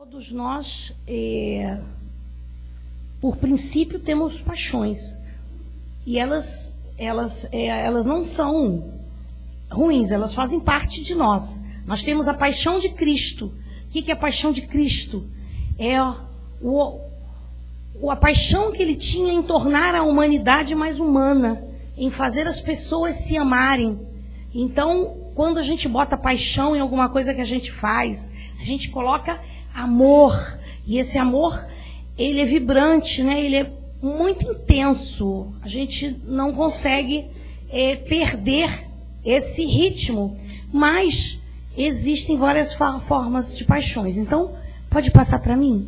Todos nós, por princípio, temos paixões. E elas não são ruins, elas fazem parte de nós. Nós temos a paixão de Cristo. O que é a paixão de Cristo? É a paixão que ele tinha em tornar a humanidade mais humana, em fazer as pessoas se amarem. Então, quando a gente bota paixão em alguma coisa que a gente faz, a gente coloca amor. E esse amor, ele é vibrante, né? Ele é muito intenso. A gente não consegue perder esse ritmo. Mas existem várias formas de paixões. Então, pode passar para mim?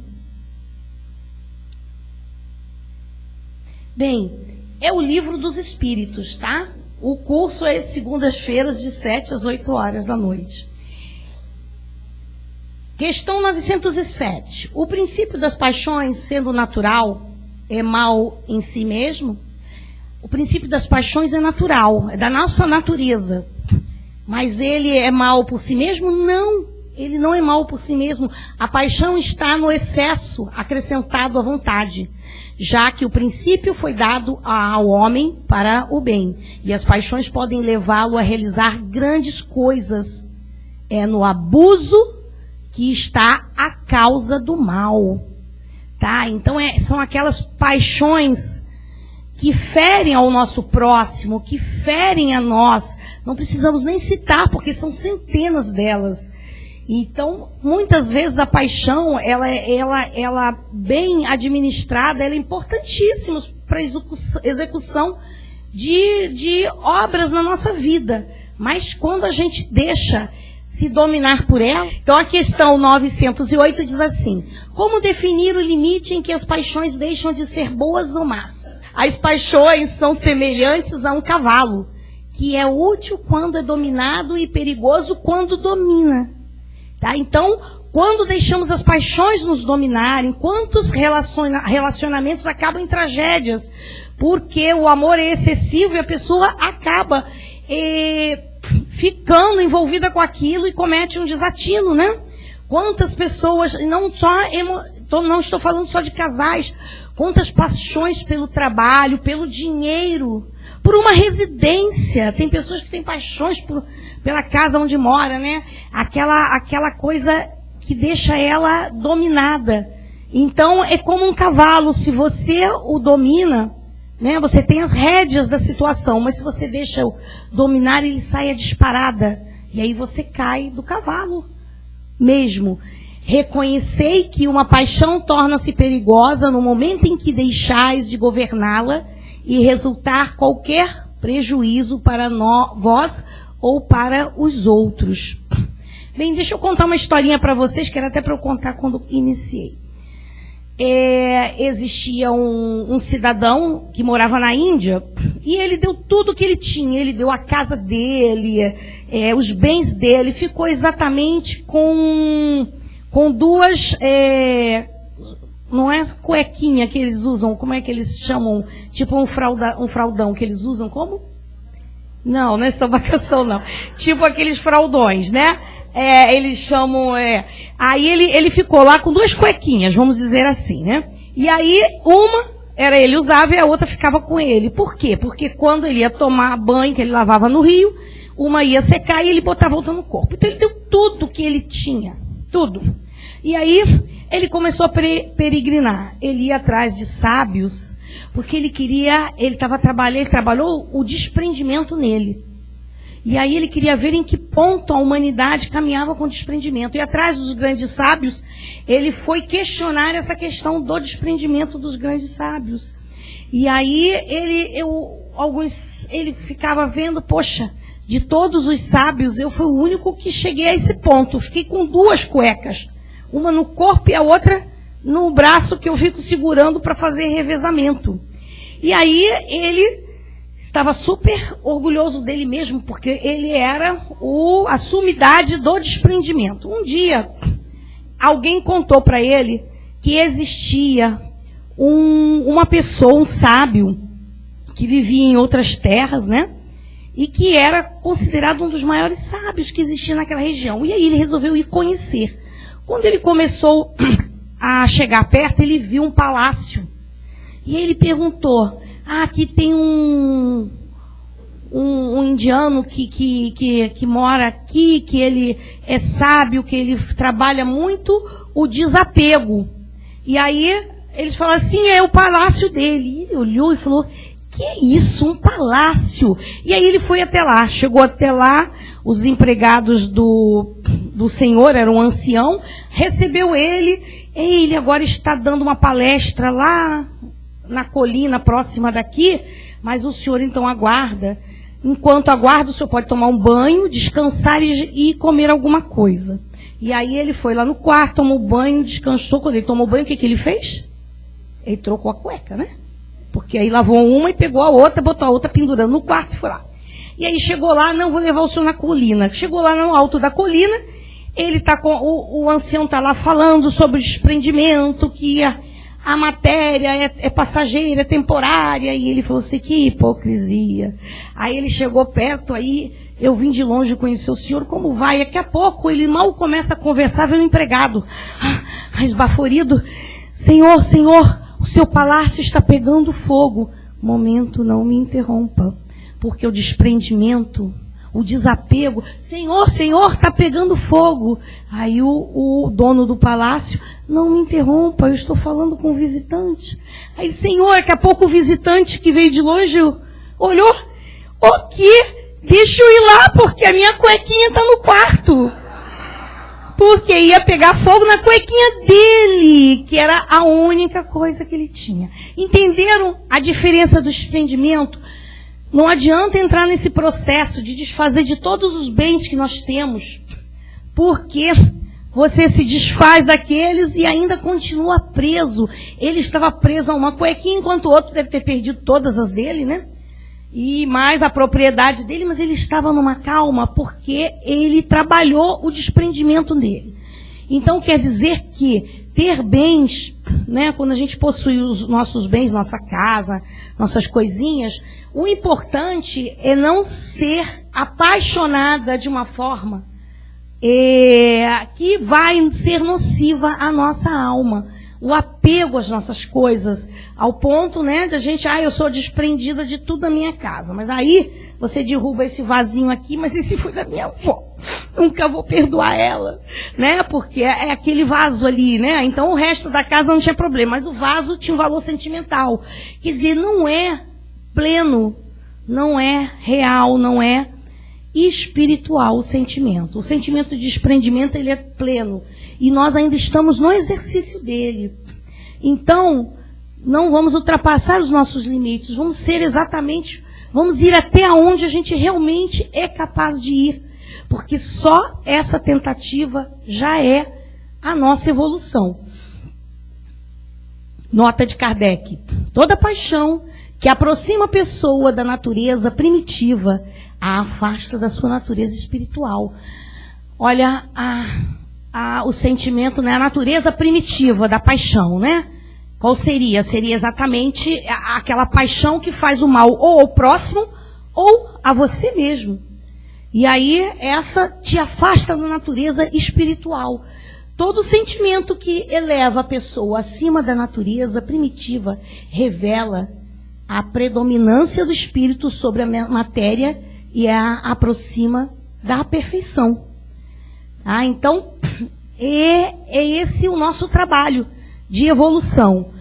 Bem, é o Livro dos Espíritos, tá? O curso é segundas-feiras, de 7 às 8 horas da noite. Questão 907. O princípio das paixões, sendo natural, é mal em si mesmo? O princípio das paixões é natural, é da nossa natureza. Mas ele é mal por si mesmo? Não, ele não é mal por si mesmo. A paixão está no excesso acrescentado à vontade, já que o princípio foi dado ao homem para o bem. E as paixões podem levá-lo a realizar grandes coisas. É no abuso que está a causa do mal. Tá? Então são aquelas paixões que ferem ao nosso próximo, que ferem a nós. Não precisamos nem citar, porque são centenas delas. Então, muitas vezes a paixão, ela bem administrada, ela é importantíssima para a execução de obras na nossa vida. Mas quando a gente deixa se dominar por ela... Então, a questão 908 diz assim: como definir o limite em que as paixões deixam de ser boas ou más? As paixões são semelhantes a um cavalo, que é útil quando é dominado e perigoso quando domina. Tá? Então, quando deixamos as paixões nos dominarem, quantos relacionamentos acabam em tragédias? Porque o amor é excessivo e a pessoa acaba ficando envolvida com aquilo e comete um desatino, né? Quantas pessoas, não estou falando só de casais, quantas paixões pelo trabalho, pelo dinheiro, por uma residência. Tem pessoas que têm paixões pela casa onde mora, né? Aquela coisa que deixa ela dominada. Então, é como um cavalo. Se você o domina, né? Você tem as rédeas da situação, mas se você deixa-o dominar, ele sai a disparada. E aí você cai do cavalo mesmo. Reconhecei que uma paixão torna-se perigosa no momento em que deixais de governá-la e resultar qualquer prejuízo para vós ou para os outros. Bem, deixa eu contar uma historinha para vocês, que era até para eu contar quando iniciei. Existia um cidadão que morava na Índia e ele deu tudo o que ele tinha. Ele deu a casa dele, os bens dele, ficou exatamente com duas... não é cuequinha que eles usam, como é que eles chamam? Tipo um fraldão que eles usam, como? Não, não é sobacação, não. Tipo aqueles fraldões, né? Eles chamam... Aí ele ficou lá com duas cuequinhas, vamos dizer assim, né? E aí uma era ele usava e a outra ficava com ele. Por quê? Porque quando ele ia tomar banho, que ele lavava no rio, uma ia secar e ele botava outra no corpo. Então ele deu tudo que ele tinha, tudo. E aí ele começou a peregrinar. Ele ia atrás de sábios, porque ele trabalhou o desprendimento nele. E aí ele queria ver em que ponto a humanidade caminhava com o desprendimento. E atrás dos grandes sábios, ele foi questionar essa questão do desprendimento dos grandes sábios. E aí ele ficava vendo, poxa, de todos os sábios, eu fui o único que cheguei a esse ponto. Fiquei com duas cuecas. Uma no corpo e a outra no braço, que eu fico segurando para fazer revezamento. E aí ele estava super orgulhoso dele mesmo, porque ele era a sumidade do desprendimento. Um dia, alguém contou para ele que existia uma pessoa, um sábio, que vivia em outras terras, né? E que era considerado um dos maiores sábios que existia naquela região. E aí ele resolveu ir conhecer. Quando ele começou a chegar perto, ele viu um palácio. E ele perguntou, aqui tem um indiano que mora aqui, que ele é sábio, que ele trabalha muito o desapego. E aí eles falaram assim, é o palácio dele. E ele olhou e falou, que é isso, um palácio? E aí ele foi até lá, chegou até lá, os empregados do senhor, era um ancião, recebeu ele, e ele agora está dando uma palestra lá na colina próxima daqui, mas o senhor então aguarda. Enquanto aguarda, o senhor pode tomar um banho, descansar e comer alguma coisa. E aí ele foi lá no quarto, tomou banho, descansou. Quando ele tomou banho, o que ele fez? Ele trocou a cueca, né? Porque aí lavou uma e pegou a outra, botou a outra pendurando no quarto e foi lá. E aí chegou lá, não, vou levar o senhor na colina. Chegou lá no alto da colina, ele tá com, o ancião está lá falando sobre o desprendimento, que a matéria é passageira, é temporária. E ele falou assim, que hipocrisia. Aí ele chegou perto, aí eu vim de longe conhecer o senhor, como vai? Daqui a pouco ele mal começa a conversar, vem um empregado, esbaforido. Senhor, o seu palácio está pegando fogo. Momento, não me interrompa, porque o desprendimento, o desapego, Senhor, está pegando fogo. Aí o dono do palácio, não me interrompa, eu estou falando com o visitante. Aí, Senhor, daqui a pouco o visitante que veio de longe olhou, o quê? Deixa eu ir lá, porque a minha cuequinha está no quarto. Porque ia pegar fogo na cuequinha dele, que era a única coisa que ele tinha. Entenderam a diferença do desprendimento? Não adianta entrar nesse processo de desfazer de todos os bens que nós temos, porque você se desfaz daqueles e ainda continua preso. Ele estava preso a uma cuequinha, enquanto o outro deve ter perdido todas as dele, né? E mais a propriedade dele, mas ele estava numa calma, porque ele trabalhou o desprendimento dele. Então quer dizer que ter bens, né, quando a gente possui os nossos bens, nossa casa, nossas coisinhas, o importante é não ser apaixonada de uma forma que vai ser nociva à nossa alma. O apego às nossas coisas, ao ponto, né, da gente, eu sou desprendida de tudo da minha casa. Mas aí você derruba esse vasinho aqui, mas esse foi da minha avó. Nunca vou perdoar ela, né? Porque é aquele vaso ali, né? Então o resto da casa não tinha problema, mas o vaso tinha um valor sentimental. Quer dizer, não é pleno, não é real, não é espiritual o sentimento. O sentimento de desprendimento, ele é pleno. E nós ainda estamos no exercício dele. Então, não vamos ultrapassar os nossos limites. Vamos ir até onde a gente realmente é capaz de ir. Porque só essa tentativa já é a nossa evolução. Nota de Kardec. Toda paixão que aproxima a pessoa da natureza primitiva a afasta da sua natureza espiritual. Olha, o sentimento, né, a natureza primitiva da paixão, né? Qual seria? Seria exatamente aquela paixão que faz o mal ou ao próximo ou a você mesmo. E aí essa te afasta da natureza espiritual. Todo sentimento que eleva a pessoa acima da natureza primitiva revela a predominância do espírito sobre a matéria e a aproxima da perfeição. Então, é esse o nosso trabalo de evolução.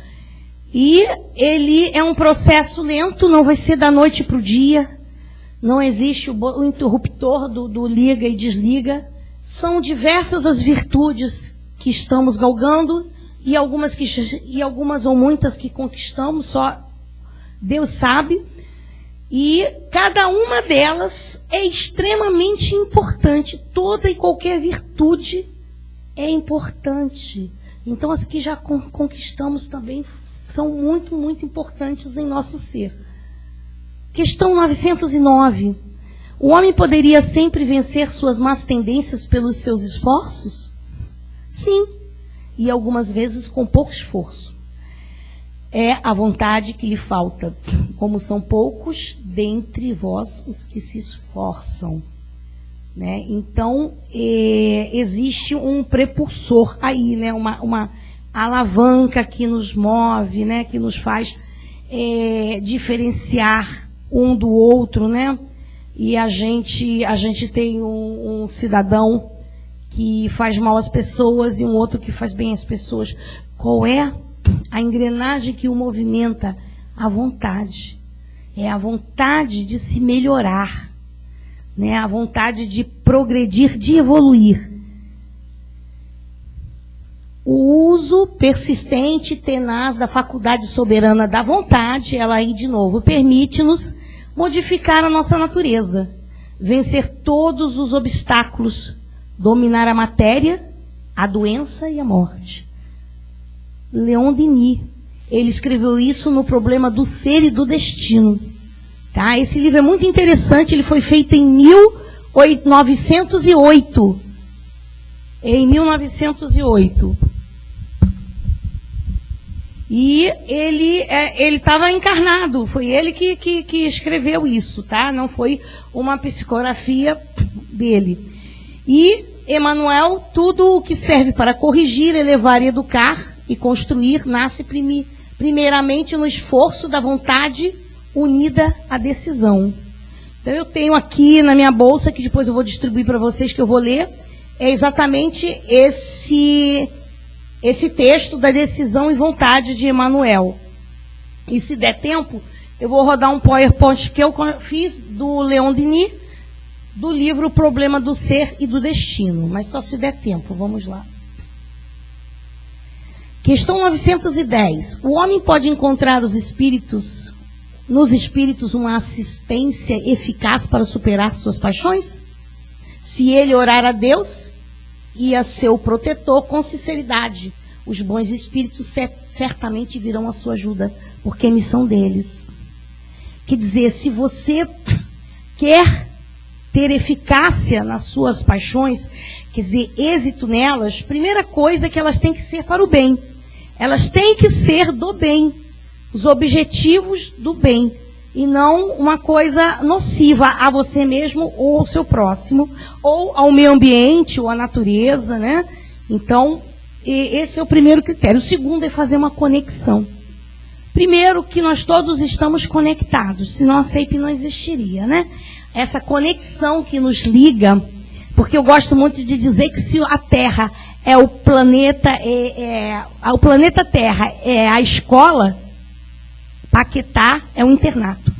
E ele é um processo lento, não vai ser da noite para o dia. Não existe o interruptor do liga e desliga. São diversas as virtudes que estamos galgando e algumas ou muitas que conquistamos, só Deus sabe. E cada uma delas é extremamente importante. Toda e qualquer virtude é importante. Então as que já conquistamos também são muito, muito importantes em nosso ser. Questão 909. O homem poderia sempre vencer suas más tendências pelos seus esforços? Sim, e algumas vezes com pouco esforço. É a vontade que lhe falta, como são poucos dentre vós os que se esforçam. né? Então, existe um prepulsor aí, né? Uma alavanca que nos move, né? Que nos faz diferenciar um do outro, né? E a gente tem um cidadão que faz mal às pessoas e um outro que faz bem às pessoas. Qual é a engrenagem que o movimenta? A vontade. É a vontade de se melhorar, né? A vontade de progredir, de evoluir. O uso persistente e tenaz da faculdade soberana da vontade, ela aí de novo permite-nos modificar a nossa natureza, vencer todos os obstáculos, dominar a matéria, a doença e a morte. Leon Denis, ele escreveu isso no Problema do Ser e do Destino. Tá? Esse livro é muito interessante, ele foi feito em 1908. Em 1908. E ele estava encarnado, foi ele que escreveu isso, tá? Não foi uma psicografia dele. E Emmanuel, tudo o que serve para corrigir, elevar e educar e construir, nasce primeiramente no esforço da vontade unida à decisão. Então eu tenho aqui na minha bolsa, que depois eu vou distribuir para vocês, que eu vou ler, é exatamente esse texto da decisão e vontade de Emmanuel. E se der tempo, eu vou rodar um PowerPoint que eu fiz do Leon Denis, do livro O Problema do Ser e do Destino. Mas só se der tempo, vamos lá. Questão 910. O homem pode encontrar nos espíritos uma assistência eficaz para superar suas paixões? Se ele orar a Deus e a seu protetor com sinceridade, os bons espíritos certamente virão à sua ajuda, porque é missão deles. Quer dizer, se você quer ter eficácia nas suas paixões, quer dizer, êxito nelas, primeira coisa é que elas têm que ser para o bem. Elas têm que ser do bem, os objetivos do bem, e não uma coisa nociva a você mesmo ou ao seu próximo, ou ao meio ambiente, ou à natureza, né? Então, esse é o primeiro critério. O segundo é fazer uma conexão. Primeiro, que nós todos estamos conectados, senão a CEIP não existiria, né? Essa conexão que nos liga, porque eu gosto muito de dizer que se a Terra é o planeta, o planeta Terra é a escola, Paquetá é um internato.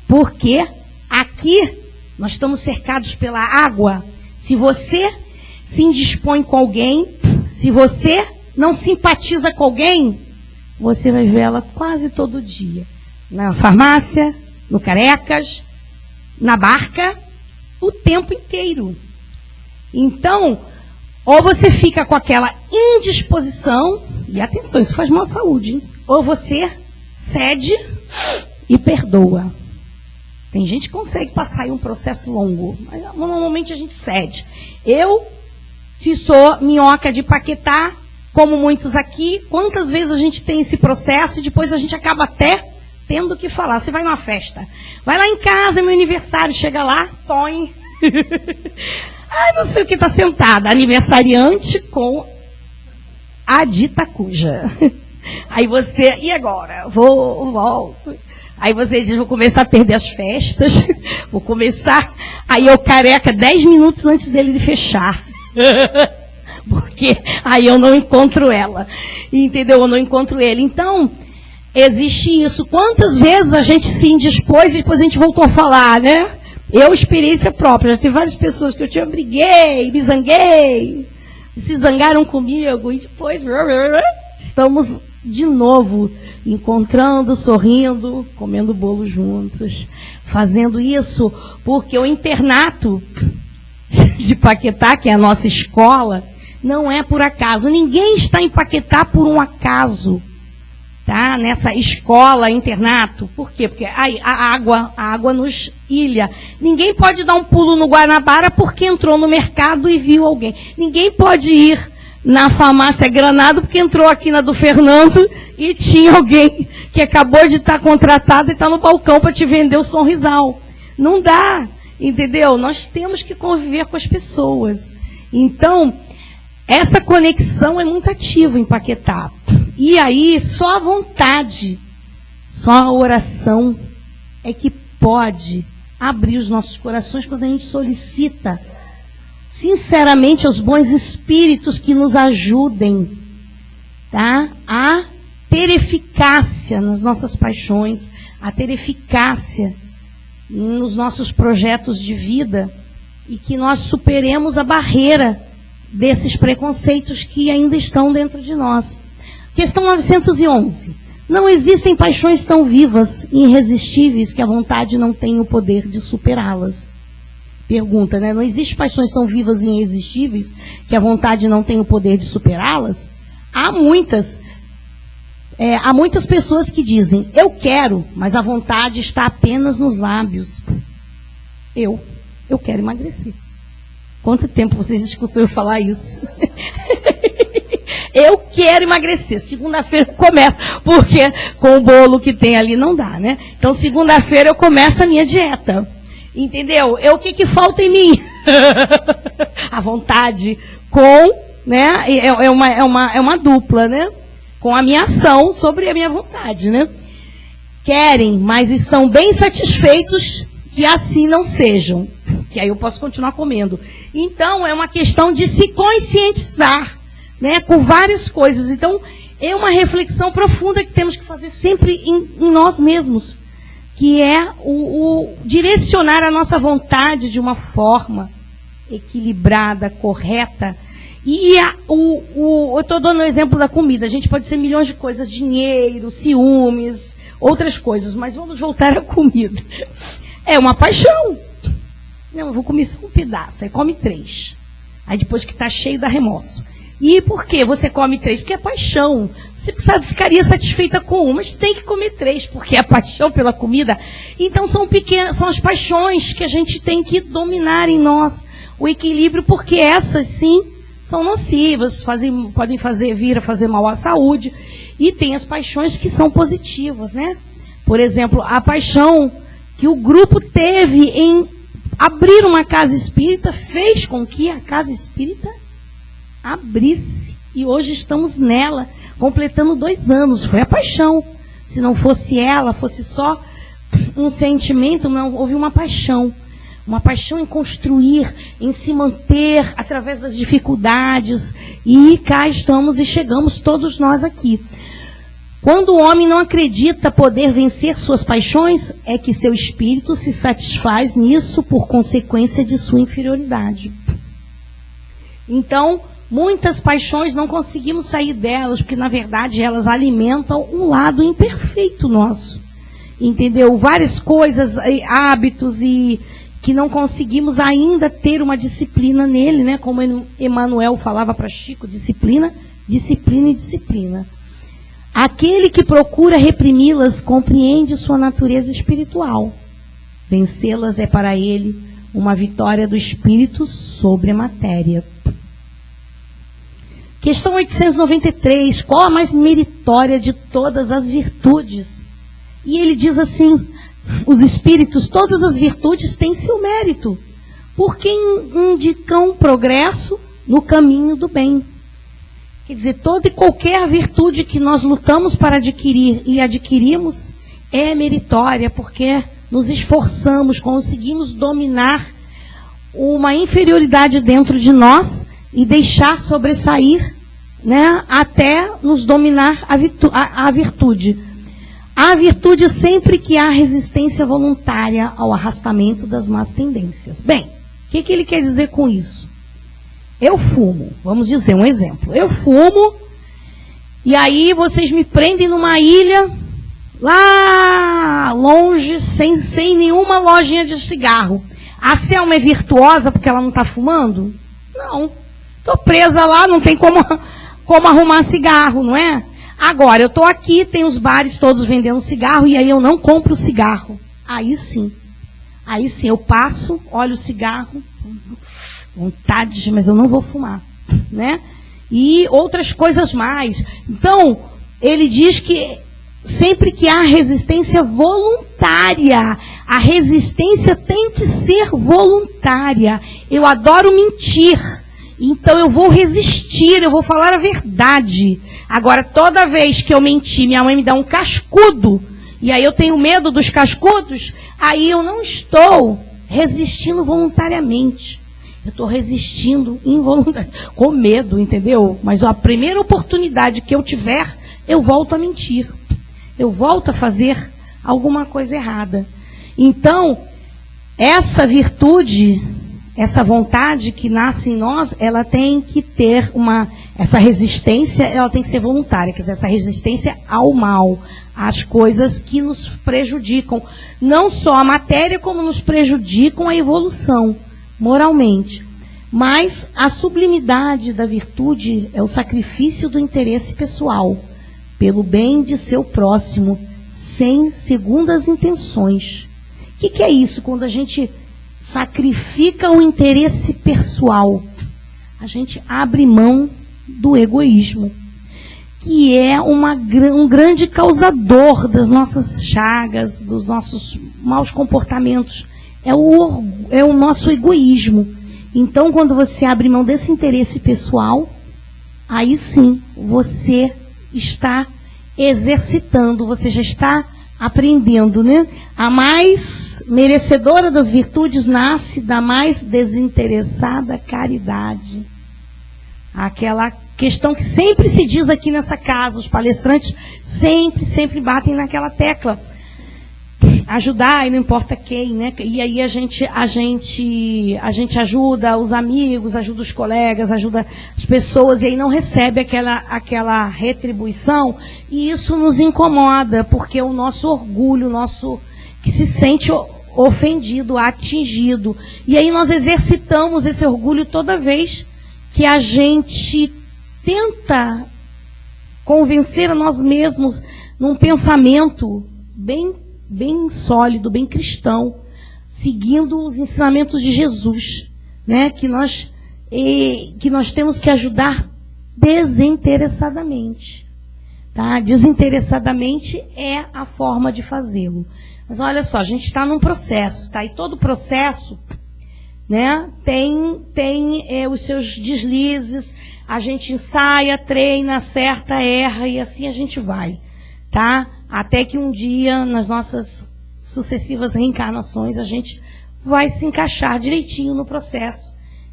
Porque aqui nós estamos cercados pela água. Se você se indispõe com alguém, se você não simpatiza com alguém, você vai ver ela quase todo dia. Na farmácia, no Carecas, na barca, o tempo inteiro. Então, ou você fica com aquela indisposição, e atenção, isso faz mal à saúde, hein? Ou você cede e perdoa. Tem gente que consegue passar aí um processo longo, mas normalmente a gente cede. Eu, se sou minhoca de Paquetá, como muitos aqui, quantas vezes a gente tem esse processo e depois a gente acaba até tendo que falar. Você vai numa festa, vai lá em casa, é meu aniversário, chega lá, toim. Ai, não sei o que, está sentada, aniversariante com a dita cuja. Aí você, e agora? Volto. Aí você diz, vou começar a perder as festas, vou começar, aí eu careca 10 minutos antes dele de fechar. Porque aí eu não encontro ela, entendeu? Eu não encontro ele. Então, existe isso. Quantas vezes a gente se indispôs e depois a gente voltou a falar, né? Eu, experiência própria, já teve várias pessoas que eu briguei, me zanguei, se zangaram comigo, e depois estamos de novo encontrando, sorrindo, comendo bolo juntos, fazendo isso, porque o internato de Paquetá, que é a nossa escola, não é por acaso. Ninguém está em Paquetá por um acaso, tá? Nessa escola, internato. Por quê? Porque a água nos ilha. Ninguém pode dar um pulo no Guanabara porque entrou no mercado e viu alguém. Ninguém pode ir na farmácia Granado porque entrou aqui na do Fernando e tinha alguém que acabou de estar contratado e está no balcão para te vender o Sonrisal. Não dá. Entendeu? Nós temos que conviver com as pessoas. Então, essa conexão é muito ativa em Paquetá. E aí, só a vontade, só a oração é que pode abrir os nossos corações quando a gente solicita, sinceramente, aos bons espíritos que nos ajudem, tá? A ter eficácia nas nossas paixões, a ter eficácia nos nossos projetos de vida e que nós superemos a barreira desses preconceitos que ainda estão dentro de nós. Questão 911. Não existem paixões tão vivas e irresistíveis que a vontade não tenha o poder de superá-las. Pergunta, né? Não existem paixões tão vivas e irresistíveis que a vontade não tenha o poder de superá-las? Há muitas pessoas que dizem, eu quero, mas a vontade está apenas nos lábios. Eu quero emagrecer. Quanto tempo vocês escutam eu falar isso? Eu quero emagrecer. Segunda-feira eu começo, porque com o bolo que tem ali não dá, né? Então, segunda-feira eu começo a minha dieta. Entendeu? O que falta em mim? A vontade com, né? É uma dupla, né? Com a minha ação sobre a minha vontade, né? Querem, mas estão bem satisfeitos que assim não sejam. Que aí eu posso continuar comendo. Então, é uma questão de se conscientizar, né? Com várias coisas. Então, é uma reflexão profunda que temos que fazer sempre em nós mesmos. Que é o direcionar a nossa vontade de uma forma equilibrada, correta. E eu estou dando o exemplo da comida. A gente pode ser milhões de coisas, dinheiro, ciúmes, outras coisas, mas vamos voltar à comida. É uma paixão. Não, eu vou comer só um pedaço, aí come 3. Aí depois que está cheio dá remorso. E por que você come 3? Porque é paixão. Você ficaria satisfeita com 1, mas tem que comer 3, porque é paixão pela comida. Então são as paixões que a gente tem que dominar em nós. O equilíbrio, porque essas sim são nocivas, podem vir a fazer mal à saúde. E tem as paixões que são positivas, né? Por exemplo, a paixão que o grupo teve em abrir uma casa espírita fez com que a casa espírita abrisse. E hoje estamos nela, completando 2 anos. Foi a paixão. Se não fosse ela, fosse só um sentimento, não houve uma paixão. Uma paixão em construir, em se manter através das dificuldades. E cá estamos e chegamos todos nós aqui. Quando o homem não acredita poder vencer suas paixões, é que seu espírito se satisfaz nisso por consequência de sua inferioridade. Então, muitas paixões não conseguimos sair delas, porque na verdade elas alimentam um lado imperfeito nosso. Entendeu? Várias coisas, hábitos e que não conseguimos ainda ter uma disciplina nele, né? Como Emmanuel falava para Chico, disciplina, disciplina e disciplina. Aquele que procura reprimi-las compreende sua natureza espiritual. Vencê-las é para ele uma vitória do espírito sobre a matéria. Questão 893. Qual a mais meritória de todas as virtudes? E ele diz assim, os espíritos, todas as virtudes têm seu mérito, porque indicam progresso no caminho do bem. Quer dizer, toda e qualquer virtude que nós lutamos para adquirir e adquirimos é meritória, porque nos esforçamos, conseguimos dominar uma inferioridade dentro de nós e deixar sobressair, né, até nos dominar a virtude. A virtude sempre que há resistência voluntária ao arrastamento das más tendências. Bem, o que ele quer dizer com isso? Eu fumo, vamos dizer um exemplo. Eu fumo e aí vocês me prendem numa ilha lá longe, sem nenhuma lojinha de cigarro. A Selma é virtuosa porque ela não está fumando? Não. Estou presa lá, não tem como arrumar cigarro, não é? Agora, eu estou aqui, tem os bares todos vendendo cigarro e aí eu não compro cigarro. Aí sim, eu passo, olho o cigarro, vontade, mas eu não vou fumar, né? E outras coisas mais. Então, ele diz que sempre que há resistência voluntária A resistência tem que ser voluntária. Eu adoro mentir, então eu vou resistir, eu vou falar a verdade. Agora, toda vez que eu mentir, minha mãe me dá um cascudo, e aí eu tenho medo dos cascudos, aí eu não estou resistindo voluntariamente. Eu estou resistindo involuntariamente, com medo, entendeu? Mas a primeira oportunidade que eu tiver, eu volto a mentir. Eu volto a fazer alguma coisa errada. Então, essa virtude, essa vontade que nasce em nós, ela tem que ter essa resistência, ela tem que ser voluntária, quer dizer, essa resistência ao mal, às coisas que nos prejudicam. Não só a matéria, como nos prejudicam a evolução, moralmente. Mas a sublimidade da virtude é o sacrifício do interesse pessoal, pelo bem de seu próximo, sem segundas intenções. O que é isso? Quando a gente sacrifica o interesse pessoal, a gente abre mão do egoísmo, que é um grande causador das nossas chagas, dos nossos maus comportamentos. É o nosso egoísmo. Então, quando você abre mão desse interesse pessoal, aí sim, você está exercitando, você já está aprendendo, né? A mais merecedora das virtudes nasce da mais desinteressada caridade. Aquela questão que sempre se diz aqui nessa casa, os palestrantes sempre batem naquela tecla. Ajudar, e não importa quem, né? E aí a gente ajuda os amigos, ajuda os colegas, ajuda as pessoas, e aí não recebe aquela retribuição, e isso nos incomoda, porque o nosso orgulho, que se sente ofendido, atingido. E aí nós exercitamos esse orgulho toda vez que a gente tenta convencer a nós mesmos num pensamento bem sólido, bem cristão, seguindo os ensinamentos de Jesus, né? Que nós temos que ajudar desinteressadamente. Tá? Desinteressadamente é a forma de fazê-lo. Mas olha só, a gente está num processo, tá? E todo processo, né, tem os seus deslizes, a gente ensaia, treina, acerta, erra, e assim a gente vai, tá? Até que um dia, nas nossas sucessivas reencarnações, a gente vai se encaixar direitinho no processo.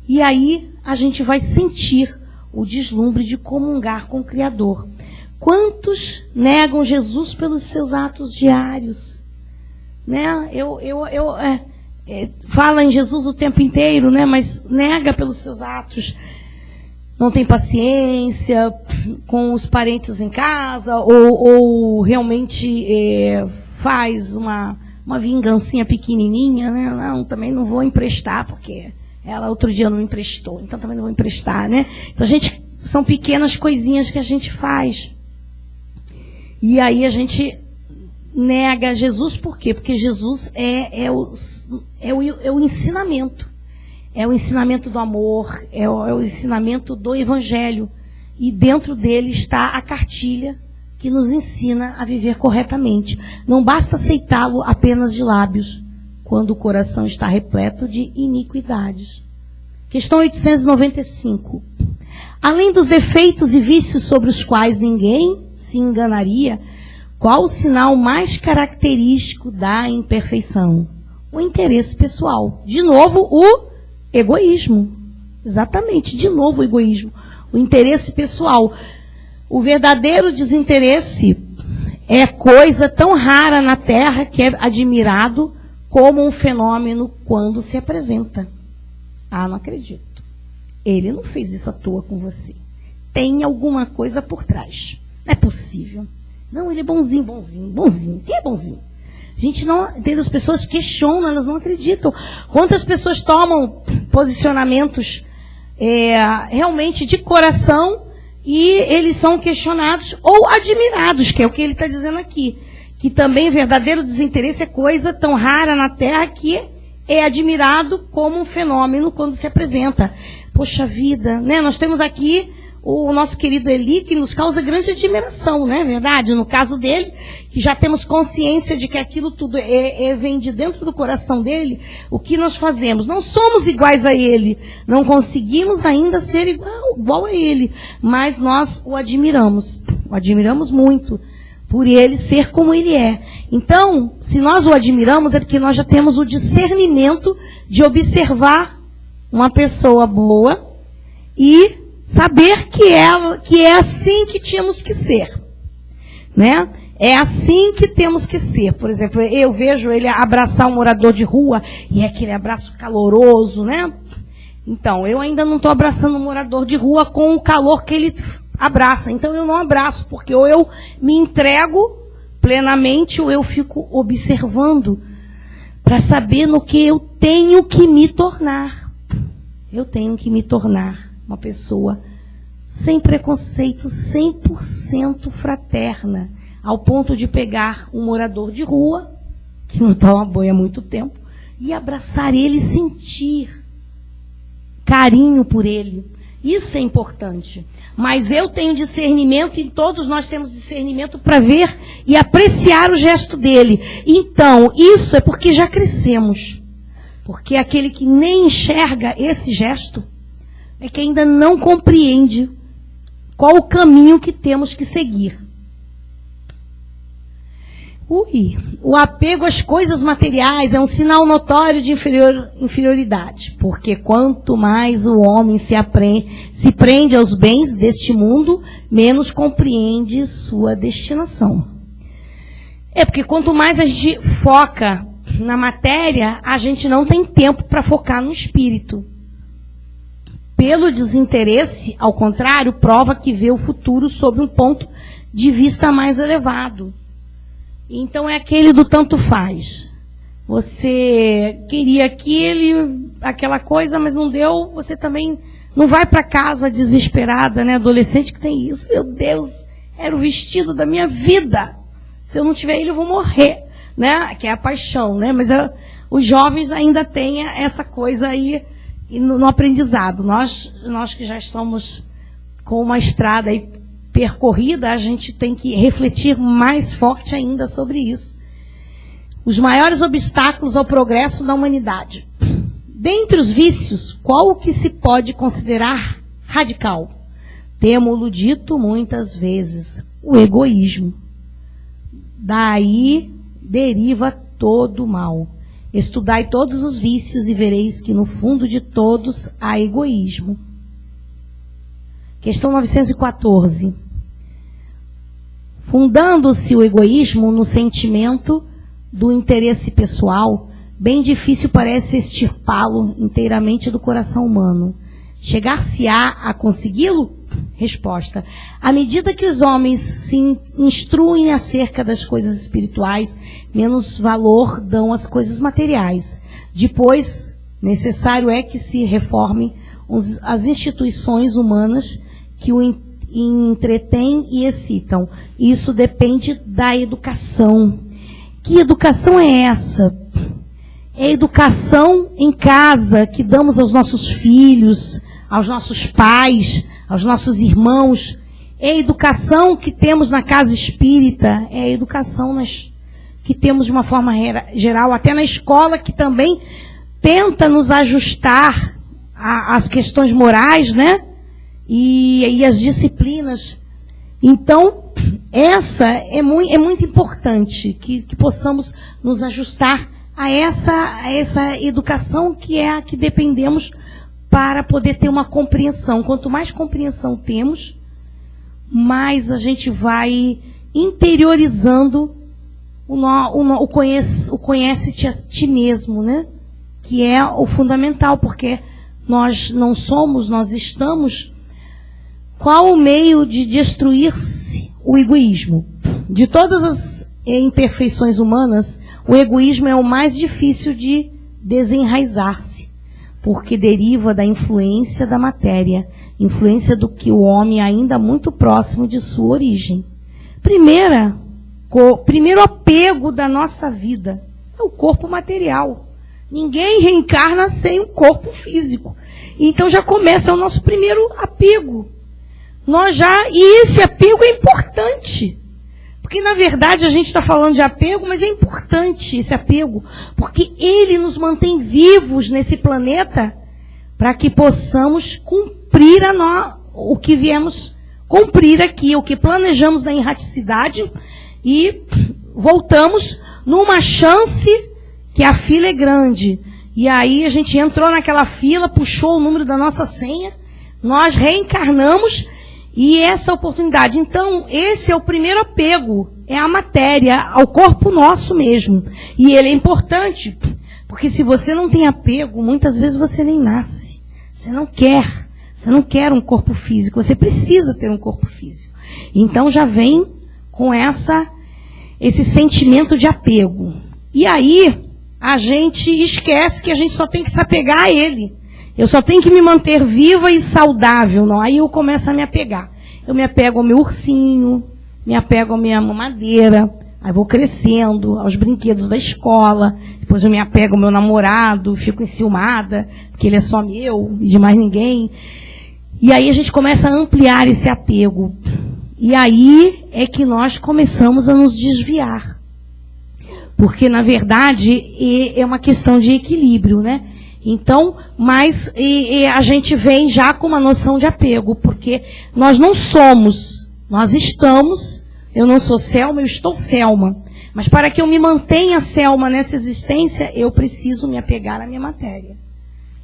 E aí a gente vai sentir o deslumbre de comungar com o Criador. Quantos negam Jesus pelos seus atos diários? Né? Fala em Jesus o tempo inteiro, né? Mas nega pelos seus atos. Não tem paciência com os parentes em casa, ou realmente faz uma vingancinha pequenininha, né? Não, também não vou emprestar, porque ela outro dia não me emprestou, então também não vou emprestar, né? Então são pequenas coisinhas que a gente faz. E aí a gente nega Jesus, por quê? Porque Jesus é o ensinamento. É o ensinamento do amor, é o ensinamento do Evangelho. E dentro dele está a cartilha que nos ensina a viver corretamente. Não basta aceitá-lo apenas de lábios, quando o coração está repleto de iniquidades. Questão 895. Além dos defeitos e vícios sobre os quais ninguém se enganaria, qual o sinal mais característico da imperfeição? O interesse pessoal. De novo, o egoísmo. Exatamente, de novo o egoísmo. O interesse pessoal. O verdadeiro desinteresse é coisa tão rara na Terra que é admirado como um fenômeno quando se apresenta. Ah, não acredito. Ele não fez isso à toa com você. Tem alguma coisa por trás. Não é possível. Não, ele é bonzinho. Quem é bonzinho? A gente não entende, as pessoas questionam, elas não acreditam. Quantas pessoas tomam posicionamentos realmente de coração e eles são questionados ou admirados, que é o que ele está dizendo aqui. Que também verdadeiro desinteresse é coisa tão rara na Terra que é admirado como um fenômeno quando se apresenta. Poxa vida, né? Nós temos aqui o nosso querido Eli, que nos causa grande admiração, não é verdade? No caso dele, que já temos consciência de que aquilo tudo vem de dentro do coração dele, o que nós fazemos? Não somos iguais a ele, não conseguimos ainda ser igual a ele, mas nós o admiramos muito, por ele ser como ele é. Então, se nós o admiramos, é porque nós já temos o discernimento de observar uma pessoa boa e saber que é assim que tínhamos que ser, né? É assim que temos que ser. Por exemplo, eu vejo ele abraçar um morador de rua e é aquele abraço caloroso, né? Então, eu ainda não estou abraçando um morador de rua com o calor que ele abraça. Então, eu não abraço, porque ou eu me entrego plenamente ou eu fico observando para saber no que eu tenho que me tornar. Eu tenho que me tornar uma pessoa sem preconceito, 100% fraterna, ao ponto de pegar um morador de rua, que não toma banho há muito tempo, e abraçar ele e sentir carinho por ele. Isso é importante. Mas eu tenho discernimento, e todos nós temos discernimento para ver e apreciar o gesto dele. Então, isso é porque já crescemos. Porque aquele que nem enxerga esse gesto é que ainda não compreende qual o caminho que temos que seguir. O apego às coisas materiais é um sinal notório de inferioridade, porque quanto mais o homem se prende aos bens deste mundo, menos compreende sua destinação. É porque quanto mais a gente foca na matéria, a gente não tem tempo para focar no espírito. Pelo desinteresse, ao contrário, prova que vê o futuro sob um ponto de vista mais elevado. Então é aquele do tanto faz. Você queria aquela coisa, mas não deu, você também não vai para casa desesperada, né? Adolescente que tem isso. Meu Deus, era o vestido da minha vida. Se eu não tiver ele, eu vou morrer, né? Que é a paixão, né? Mas os jovens ainda têm essa coisa aí no aprendizado. Nós que já estamos com uma estrada aí percorrida, a gente tem que refletir mais forte ainda sobre isso. Os maiores obstáculos ao progresso da humanidade. Dentre os vícios, qual o que se pode considerar radical? Temo-lo dito muitas vezes, o egoísmo. Daí deriva todo o mal. Estudai todos os vícios e vereis que no fundo de todos há egoísmo. Questão 914. Fundando-se o egoísmo no sentimento do interesse pessoal, bem difícil parece extirpá-lo inteiramente do coração humano. Chegar-se-á a consegui-lo? Resposta. À medida que os homens se instruem acerca das coisas espirituais, menos valor dão às coisas materiais. Depois, necessário é que se reformem as instituições humanas que o entretêm e excitam. Isso depende da educação. Que educação é essa? É a educação em casa que damos aos nossos filhos, aos nossos pais, aos nossos irmãos. É a educação que temos na casa espírita, é a educação que temos de uma forma geral, até na escola, que também tenta nos ajustar às questões morais, né? E as disciplinas. Então, essa é muito importante, que possamos nos ajustar a essa educação que é a que dependemos para poder ter uma compreensão. Quanto mais compreensão temos, mais a gente vai interiorizando o conhece-te a ti mesmo, né? Que é o fundamental, porque nós não somos, nós estamos. Qual o meio de destruir-se o egoísmo? De todas as imperfeições humanas, o egoísmo é o mais difícil de desenraizar-se, porque deriva da influência da matéria, influência do que o homem ainda muito próximo de sua origem. Primeiro apego da nossa vida é o corpo material. Ninguém reencarna sem um corpo físico. Então já começa o nosso primeiro apego. E esse apego é importante. Porque, na verdade, a gente está falando de apego, mas é importante esse apego, porque ele nos mantém vivos nesse planeta para que possamos cumprir o que viemos cumprir aqui, o que planejamos na erraticidade, e voltamos numa chance que a fila é grande. E aí a gente entrou naquela fila, puxou o número da nossa senha, nós reencarnamos, e essa oportunidade. Então, esse é o primeiro apego, é a matéria, ao corpo nosso mesmo. E ele é importante, porque se você não tem apego, muitas vezes você nem nasce. Você não quer um corpo físico, você precisa ter um corpo físico. Então já vem com esse sentimento de apego. E aí, a gente esquece que a gente só tem que se apegar a ele. Eu só tenho que me manter viva e saudável. Não. Aí eu começo a me apegar. Eu me apego ao meu ursinho, me apego à minha mamadeira, aí vou crescendo, aos brinquedos da escola, depois eu me apego ao meu namorado, fico enciumada, porque ele é só meu e de mais ninguém. E aí a gente começa a ampliar esse apego. E aí é que nós começamos a nos desviar. Porque, na verdade, é uma questão de equilíbrio, né? Então, mas a gente vem já com uma noção de apego, porque nós não somos, nós estamos, eu não sou Selma, eu estou Selma. Mas para que eu me mantenha Selma nessa existência, eu preciso me apegar à minha matéria.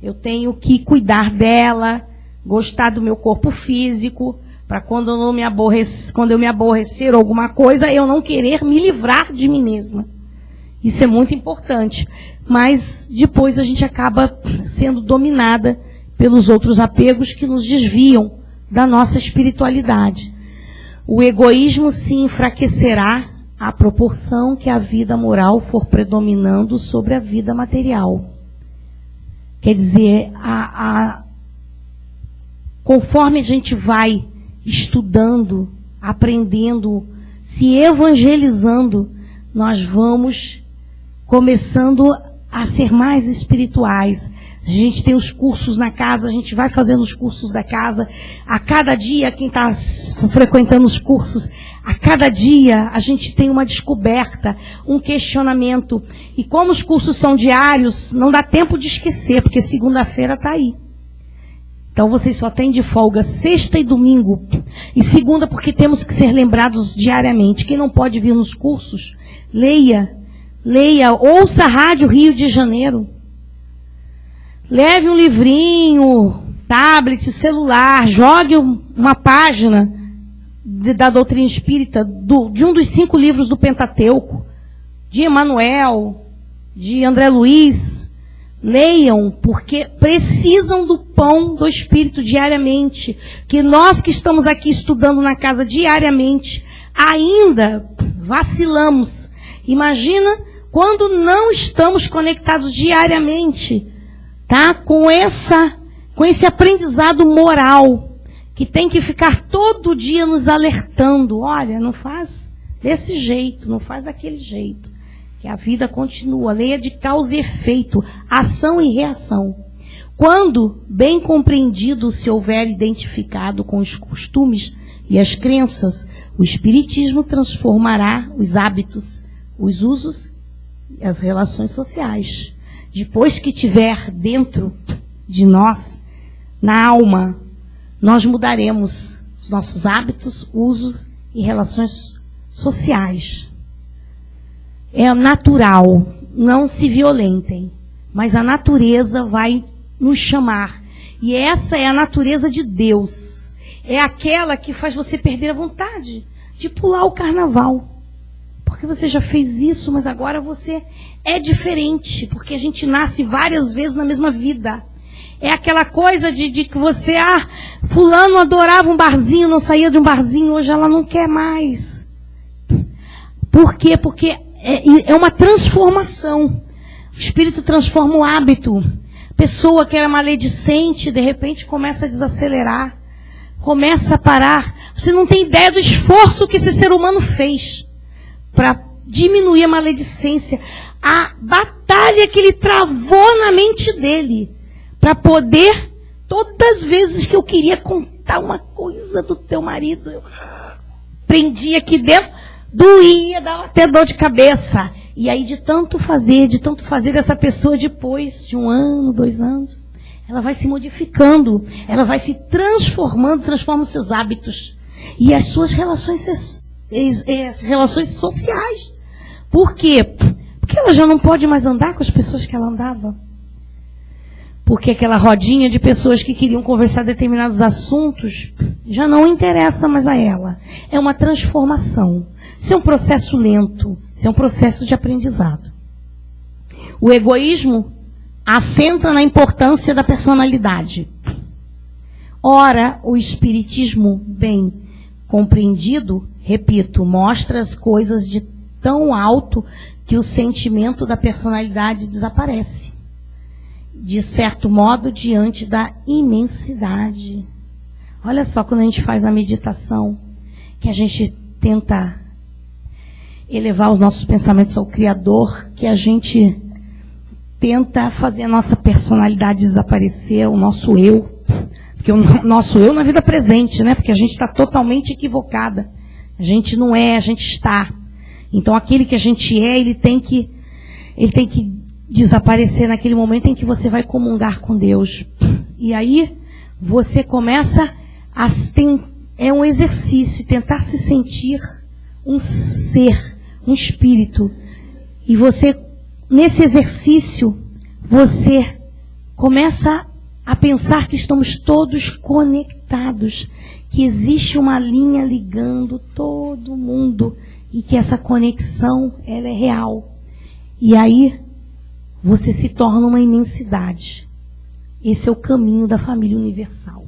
Eu tenho que cuidar dela, gostar do meu corpo físico, para quando eu me aborrecer alguma coisa, eu não querer me livrar de mim mesma. Isso é muito importante. Mas depois a gente acaba sendo dominada pelos outros apegos que nos desviam da nossa espiritualidade. O egoísmo se enfraquecerá à proporção que a vida moral for predominando sobre a vida material. Quer dizer, conforme a gente vai estudando, aprendendo, se evangelizando, nós vamos começando a ser mais espirituais. A gente tem os cursos na casa, a gente vai fazendo os cursos da casa. A cada dia, quem está frequentando os cursos, a cada dia a gente tem uma descoberta, um questionamento. E como os cursos são diários, não dá tempo de esquecer, porque segunda-feira está aí. Então vocês só têm de folga sexta e domingo. E segunda, porque temos que ser lembrados diariamente. Quem não pode vir nos cursos, leia, ouça a Rádio Rio de Janeiro. Leve um livrinho, tablet, celular, jogue uma página da doutrina espírita, de um dos 5 livros do Pentateuco, de Emmanuel, de André Luiz. Leiam, porque precisam do pão do Espírito diariamente. Que nós que estamos aqui estudando na casa diariamente, ainda vacilamos. Imagina quando não estamos conectados diariamente, tá? Com esse aprendizado moral, que tem que ficar todo dia nos alertando. Olha, não faz desse jeito, não faz daquele jeito. Que a vida continua, lei de causa e efeito, ação e reação. Quando, bem compreendido, se houver identificado com os costumes e as crenças, o Espiritismo transformará os hábitos, os usos e as relações sociais. Depois que tiver dentro de nós, na alma, nós mudaremos os nossos hábitos, usos e relações sociais. É natural, não se violentem, mas a natureza vai nos chamar. E essa é a natureza de Deus. É aquela que faz você perder a vontade de pular o carnaval. Porque você já fez isso, mas agora você é diferente, porque a gente nasce várias vezes na mesma vida. É aquela coisa de que você, fulano adorava um barzinho, não saía de um barzinho, hoje ela não quer mais. Por quê? Porque é uma transformação. O Espírito transforma o hábito. A pessoa que era maledicente, de repente começa a desacelerar, começa a parar. Você não tem ideia do esforço que esse ser humano fez para diminuir a maledicência, a batalha que ele travou na mente dele, para poder, todas as vezes que eu queria gritar uma coisa do teu marido, eu prendia aqui dentro, doía, dava até dor de cabeça. E aí de tanto fazer, essa pessoa depois de 1 ano, 2 anos, ela vai se modificando, ela vai se transformando, transforma os seus hábitos e as suas relações sociais. Por quê? Porque ela já não pode mais andar com as pessoas que ela andava. Porque aquela rodinha de pessoas que queriam conversar determinados assuntos já não interessa mais a ela. É uma transformação. Isso é um processo lento. Isso é um processo de aprendizado. O egoísmo assenta na importância da personalidade. Ora, o espiritismo bem compreendido, repito, mostra as coisas de tão alto que o sentimento da personalidade desaparece. De certo modo, diante da imensidade. Olha só, quando a gente faz a meditação, que a gente tenta elevar os nossos pensamentos ao Criador, que a gente tenta fazer a nossa personalidade desaparecer, o nosso eu. Porque o nosso eu na vida presente, né? Porque a gente está totalmente equivocada. A gente não é, a gente está. Então, aquele que a gente é, ele tem que desaparecer naquele momento em que você vai comungar com Deus. E aí, você começa é um exercício, tentar se sentir um ser, um espírito. E você, nesse exercício, você começa a pensar que estamos todos conectados, que existe uma linha ligando todo mundo e que essa conexão, ela é real. E aí, você se torna uma imensidade. Esse é o caminho da família universal.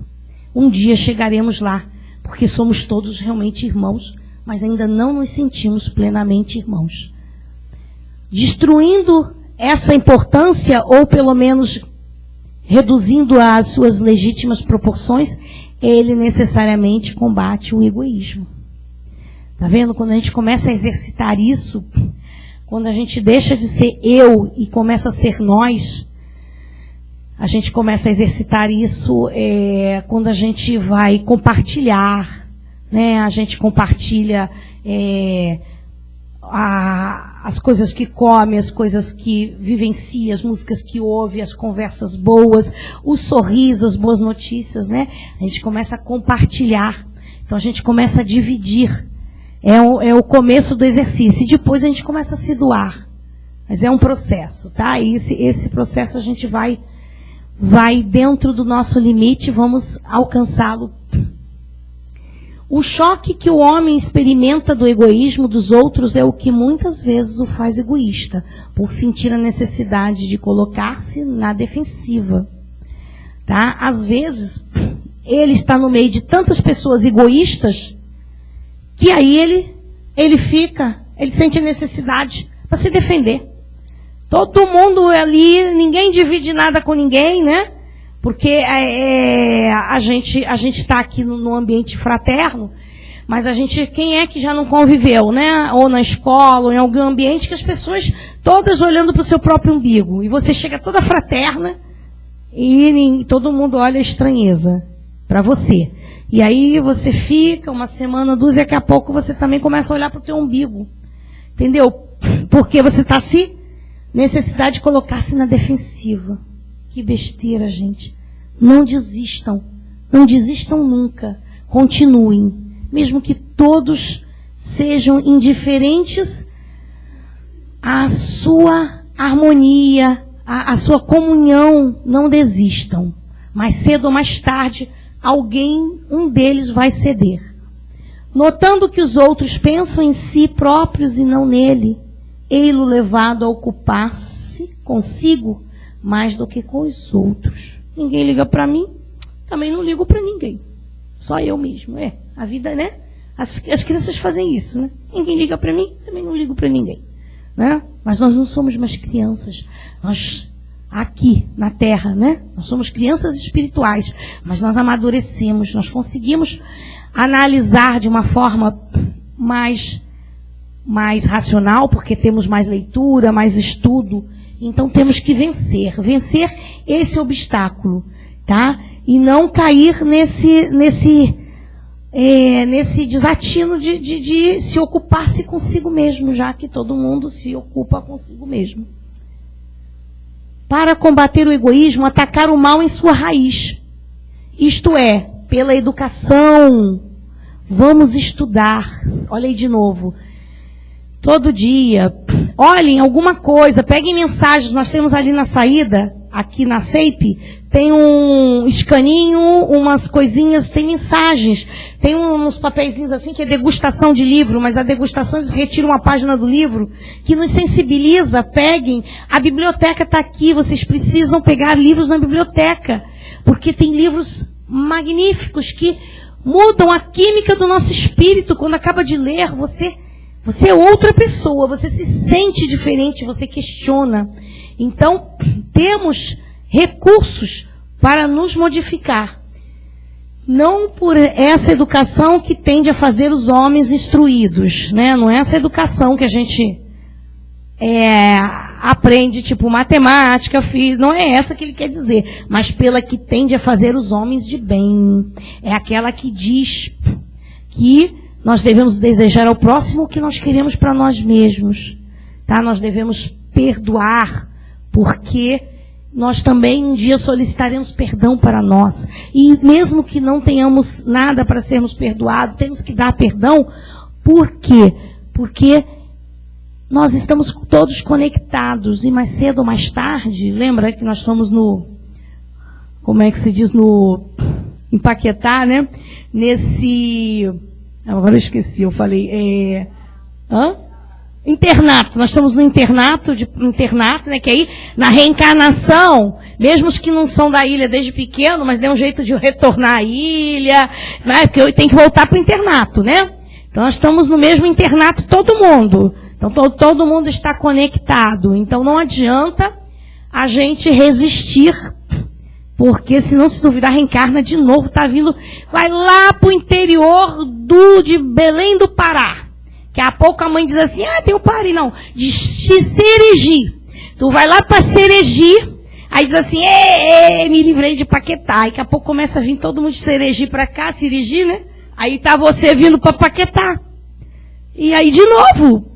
Um dia chegaremos lá, porque somos todos realmente irmãos, mas ainda não nos sentimos plenamente irmãos. Destruindo essa importância, ou pelo menos reduzindo às suas legítimas proporções, ele necessariamente combate o egoísmo. Tá vendo? Quando a gente começa a exercitar isso, quando a gente deixa de ser eu e começa a ser nós, a gente começa a exercitar isso quando a gente vai compartilhar, né? A gente compartilha as coisas que come, as coisas que vivencia, as músicas que ouve, as conversas boas, os sorrisos, as boas notícias, né? A gente começa a compartilhar. Então a gente começa a dividir. É o começo do exercício. E depois a gente começa a se doar. Mas é um processo, tá? E esse processo a gente vai dentro do nosso limite, vamos alcançá-lo. O choque que o homem experimenta do egoísmo dos outros é o que muitas vezes o faz egoísta, por sentir a necessidade de colocar-se na defensiva. Tá? Às vezes, ele está no meio de tantas pessoas egoístas, que aí ele sente a necessidade para se defender. Todo mundo ali, ninguém divide nada com ninguém, né? Porque a gente está aqui no ambiente fraterno, mas quem é que já não conviveu, né? Ou na escola, ou em algum ambiente que as pessoas todas olhando para o seu próprio umbigo. E você chega toda fraterna e todo mundo olha a estranheza para você. E aí você fica 1 semana, 2, e daqui a pouco você também começa a olhar para o teu umbigo. Entendeu? Porque você está necessidade de colocar-se na defensiva. Que besteira, gente. Não desistam. Não desistam nunca. Continuem. Mesmo que todos sejam indiferentes à sua harmonia, à sua comunhão, não desistam. Mais cedo ou mais tarde, um deles vai ceder. Notando que os outros pensam em si próprios e não nele, ei-lo levado a ocupar-se consigo mais do que com os outros. Ninguém liga para mim, também não ligo para ninguém. Só eu mesmo. A vida, né? As crianças fazem isso, né? Ninguém liga para mim, também não ligo para ninguém. Né? Mas nós não somos mais crianças. Nós, aqui na Terra, né? Nós somos crianças espirituais, mas nós amadurecemos, nós conseguimos analisar de uma forma mais racional, porque temos mais leitura, mais estudo. Então temos que vencer esse obstáculo, tá? e não cair nesse desatino de se ocupar-se consigo mesmo, já que todo mundo se ocupa consigo mesmo. Para combater o egoísmo, atacar o mal em sua raiz. Isto é, pela educação. Vamos estudar. Olha aí de novo. Todo dia. Olhem alguma coisa, peguem mensagens. Nós temos ali na saída, aqui na CEIP, tem um escaninho, umas coisinhas, tem mensagens. Tem uns papeizinhos assim que é degustação de livro, mas a degustação eles retiram uma página do livro que nos sensibiliza. Peguem, a biblioteca está aqui, vocês precisam pegar livros na biblioteca, porque tem livros magníficos que mudam a química do nosso espírito. Quando acaba de ler, você é outra pessoa, você se sente diferente, você questiona. Então, temos recursos para nos modificar. Não por essa educação que tende a fazer os homens instruídos, né? Não é essa educação que a gente aprende, tipo matemática, física, não é essa que ele quer dizer, mas pela que tende a fazer os homens de bem. É aquela que diz que nós devemos desejar ao próximo o que nós queremos para nós mesmos. Tá? Nós devemos perdoar, porque nós também um dia solicitaremos perdão para nós. E mesmo que não tenhamos nada para sermos perdoados, temos que dar perdão. Por quê? Porque nós estamos todos conectados. E mais cedo ou mais tarde, lembra que nós fomos como é que se diz, em Paquetá, né? Agora eu esqueci, eu falei, internato, nós estamos no internato, né, que aí, na reencarnação, mesmo os que não são da ilha desde pequeno, mas dê um jeito de retornar à ilha, né, porque tem que voltar para o internato, né? Então nós estamos no mesmo internato, todo mundo. Então todo mundo está conectado. Então não adianta a gente resistir, porque senão, se duvidar, reencarna de novo, tá vindo, vai lá pro interior de Belém do Pará. Daqui a pouco a mãe diz assim, tem o Pará, não, de Seregi. Tu vai lá pra Seregi, aí diz assim, me livrei de Paquetá. Aí daqui a pouco começa a vir todo mundo de Seregi pra cá, Seregi, né? Aí tá você vindo pra Paquetá. E aí de novo,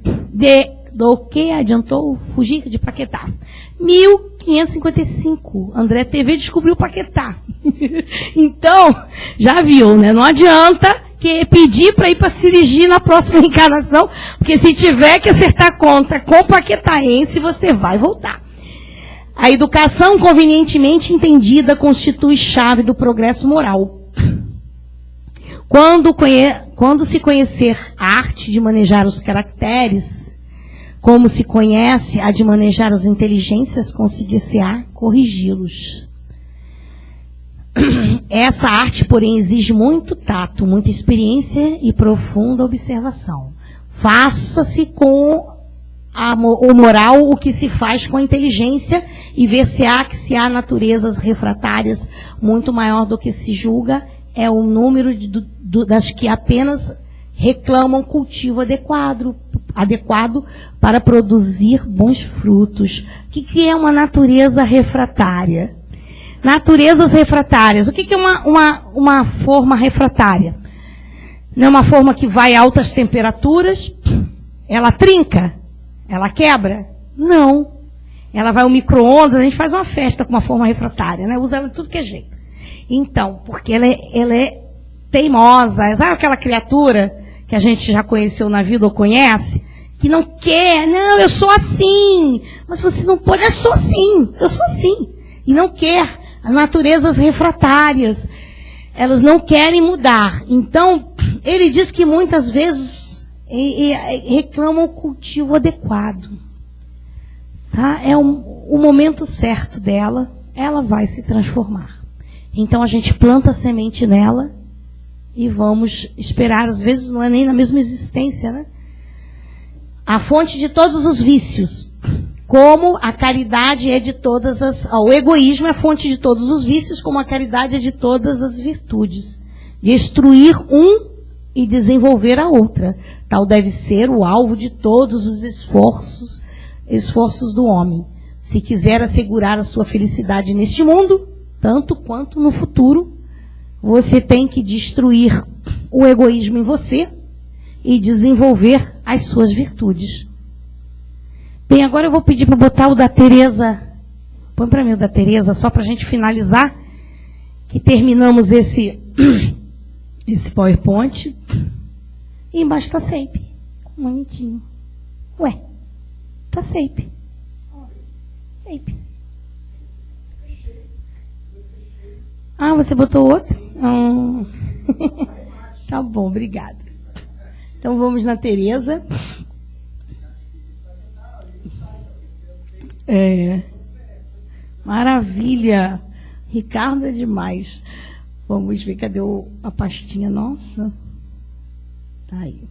do que adiantou fugir de Paquetá? 1555, André TV descobriu Paquetá. Então, já viu, né? Não adianta pedir para ir para Serigi na próxima encarnação, porque se tiver que acertar conta com paquetaense, você vai voltar. A educação convenientemente entendida constitui chave do progresso moral. Quando se conhecer a arte de manejar os caracteres, como se conhece a de manejar as inteligências, conseguir-se-á corrigi-los. Essa arte, porém, exige muito tato, muita experiência e profunda observação. Faça-se com o moral o que se faz com a inteligência e ver-se-á que se há naturezas refratárias muito maior do que se julga, é o número das que apenas reclamam cultivo adequado para produzir bons frutos. O que é uma natureza refratária? Naturezas refratárias. O que é uma forma refratária? Não é uma forma que vai a altas temperaturas? Ela trinca? Ela quebra? Não. Ela vai ao micro-ondas, a gente faz uma festa com uma forma refratária, né? Usa ela de tudo que é jeito. Então, porque ela é teimosa. Sabe aquela criatura que a gente já conheceu na vida ou conhece? Que não quer, não, eu sou assim. Mas você não pode, eu sou assim. E não quer. As naturezas refratárias, elas não querem mudar. Então, ele diz que muitas vezes reclamam o cultivo adequado. Tá? É o momento certo dela, ela vai se transformar. Então, a gente planta a semente nela e vamos esperar. Às vezes, não é nem na mesma existência, né? A fonte de todos os vícios. Como a caridade é de todas o egoísmo é a fonte de todos os vícios, como a caridade é de todas as virtudes. Destruir um e desenvolver a outra. Tal deve ser o alvo de todos os esforços do homem. Se quiser assegurar a sua felicidade neste mundo, tanto quanto no futuro, você tem que destruir o egoísmo em você e desenvolver as suas virtudes. Bem, agora eu vou pedir para botar o da Tereza. Põe para mim o da Tereza, só para a gente finalizar, que terminamos esse PowerPoint. E embaixo está SAPE. Bonitinho. Ué, está SAPE. SAPE. Ah, você botou outro? Tá bom, obrigada. Então vamos na Tereza. Maravilha. Ricardo é demais. Vamos ver, cadê a pastinha nossa? Tá aí.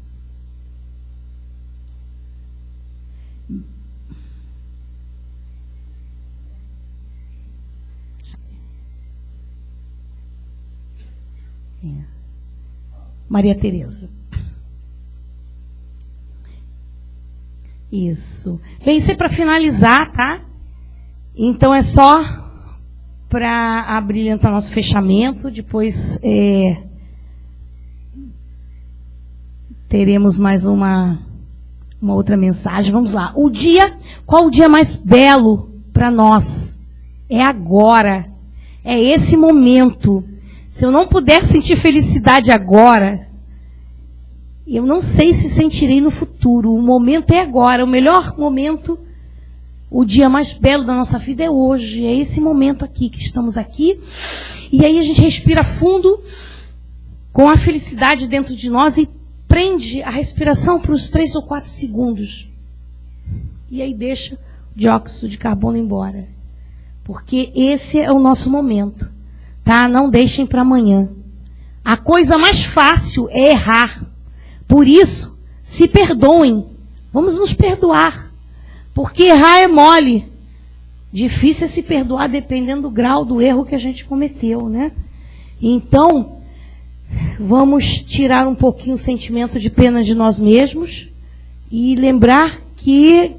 Maria Tereza. Isso. Bem, isso é para finalizar, tá? Então é só para abrilhantar nosso fechamento. Depois teremos mais uma outra mensagem. Vamos lá. Qual o dia mais belo para nós? É agora. É esse momento. Se eu não puder sentir felicidade agora, eu não sei se sentirei no futuro. O momento é agora. O melhor momento, o dia mais belo da nossa vida é hoje. É esse momento aqui, que estamos aqui. E aí a gente respira fundo, com a felicidade dentro de nós, e prende a respiração por uns 3 ou 4 segundos. E aí deixa o dióxido de carbono embora. Porque esse é o nosso momento. Tá? Não deixem para amanhã. A coisa mais fácil é errar. Por isso, se perdoem. Vamos nos perdoar. Porque errar é mole. Difícil é se perdoar dependendo do grau do erro que a gente cometeu, né? Então, vamos tirar um pouquinho o sentimento de pena de nós mesmos e lembrar que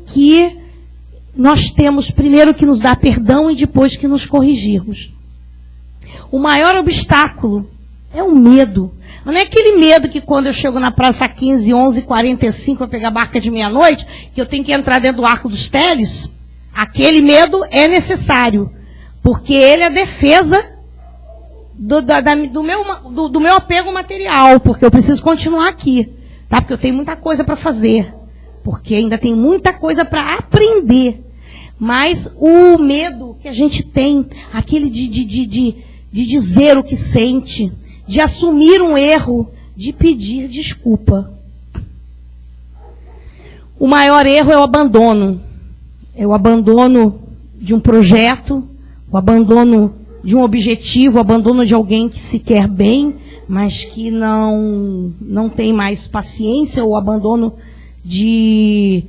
nós temos primeiro que nos dar perdão e depois que nos corrigirmos. O maior obstáculo é o medo. Não é aquele medo que quando eu chego na Praça 15, 11h45 para pegar a barca de meia-noite, que eu tenho que entrar dentro do Arco dos Teles. Aquele medo é necessário, porque ele é a defesa do meu apego material, porque eu preciso continuar aqui, tá? Porque eu tenho muita coisa para fazer, porque ainda tem muita coisa para aprender. Mas o medo que a gente tem, aquele de dizer o que sente, de assumir um erro, de pedir desculpa. O maior erro é o abandono. É o abandono de um projeto, o abandono de um objetivo, o abandono de alguém que se quer bem, mas que não tem mais paciência, ou o abandono de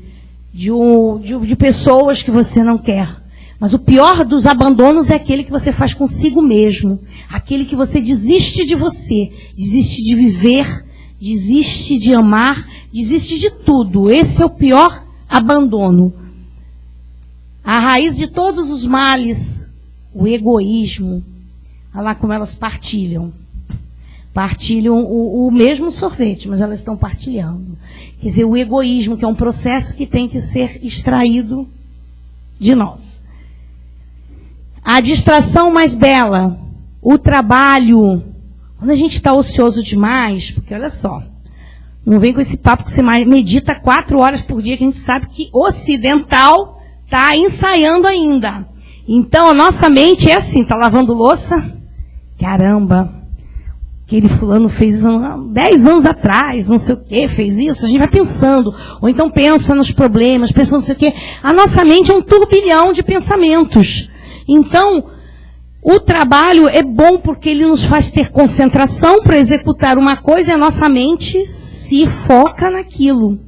pessoas que você não quer. Mas o pior dos abandonos é aquele que você faz consigo mesmo. Aquele que você desiste de você, desiste de viver, desiste de amar, desiste de tudo. Esse é o pior abandono. A raiz de todos os males, o egoísmo. Olha lá como elas partilham. Partilham o mesmo sorvete, mas elas estão partilhando. Quer dizer, o egoísmo, que é um processo que tem que ser extraído de nós. A distração mais bela, o trabalho. Quando a gente está ocioso demais, porque olha só, não vem com esse papo que você medita 4 horas por dia, que a gente sabe que ocidental está ensaiando ainda. Então a nossa mente é assim, está lavando louça, caramba, aquele fulano fez 10 anos atrás, não sei o que, fez isso, a gente vai pensando. Ou então pensa nos problemas, pensa não sei o que. A nossa mente é um turbilhão de pensamentos. Então, o trabalho é bom porque ele nos faz ter concentração para executar uma coisa e a nossa mente se foca naquilo,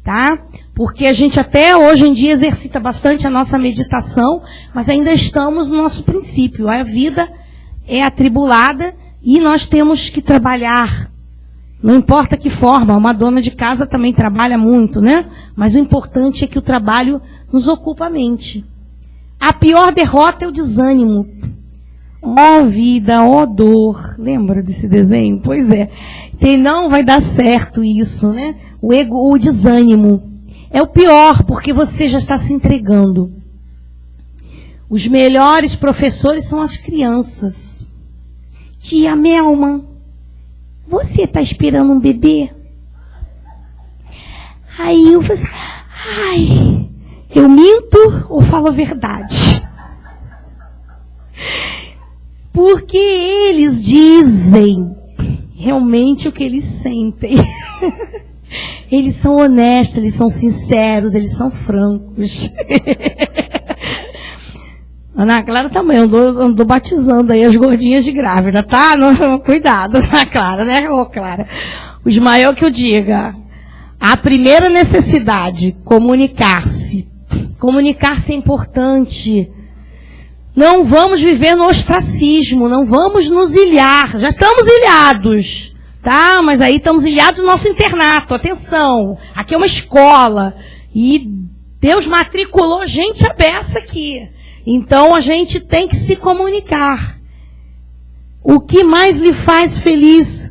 tá? Porque a gente até hoje em dia exercita bastante a nossa meditação, mas ainda estamos no nosso princípio. A vida é atribulada e nós temos que trabalhar. Não importa que forma, uma dona de casa também trabalha muito, né? Mas o importante é que o trabalho nos ocupa a mente. A pior derrota é o desânimo. Ó vida, ó dor. Lembra desse desenho? Pois é. E não vai dar certo isso, né? O desânimo. É o pior, porque você já está se entregando. Os melhores professores são as crianças. Tia Melma, você está esperando um bebê? Aí eu minto ou falo a verdade? Porque eles dizem realmente o que eles sentem. Eles são honestos, eles são sinceros, eles são francos. Ana Clara também, andou batizando aí as gordinhas de grávida, tá? Cuidado, Ana Clara, né? Ô, Clara. O Ismael que eu diga. A primeira necessidade, comunicar-se. Comunicar-se é importante. Não vamos viver no ostracismo, não vamos nos ilhar. Já estamos ilhados, tá? Mas aí estamos ilhados no nosso internato. Atenção, aqui é uma escola. E Deus matriculou gente à beça aqui. Então a gente tem que se comunicar. O que mais lhe faz feliz?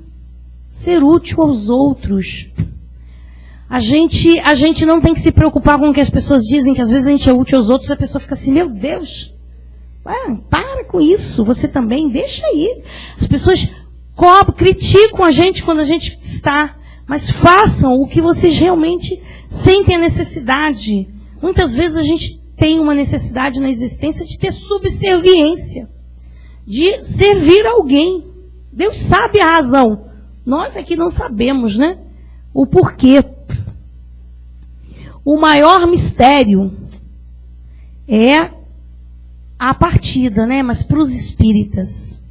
Ser útil aos outros. A gente não tem que se preocupar com o que as pessoas dizem, que às vezes a gente é útil aos outros e a pessoa fica assim, meu Deus, para com isso, você também, deixa aí. As pessoas criticam a gente quando a gente está, mas façam o que vocês realmente sentem a necessidade. Muitas vezes a gente tem uma necessidade na existência de ter subserviência, de servir alguém. Deus sabe a razão. Nós aqui não sabemos, né? O porquê. O maior mistério é a partida, né? Mas para os espíritas.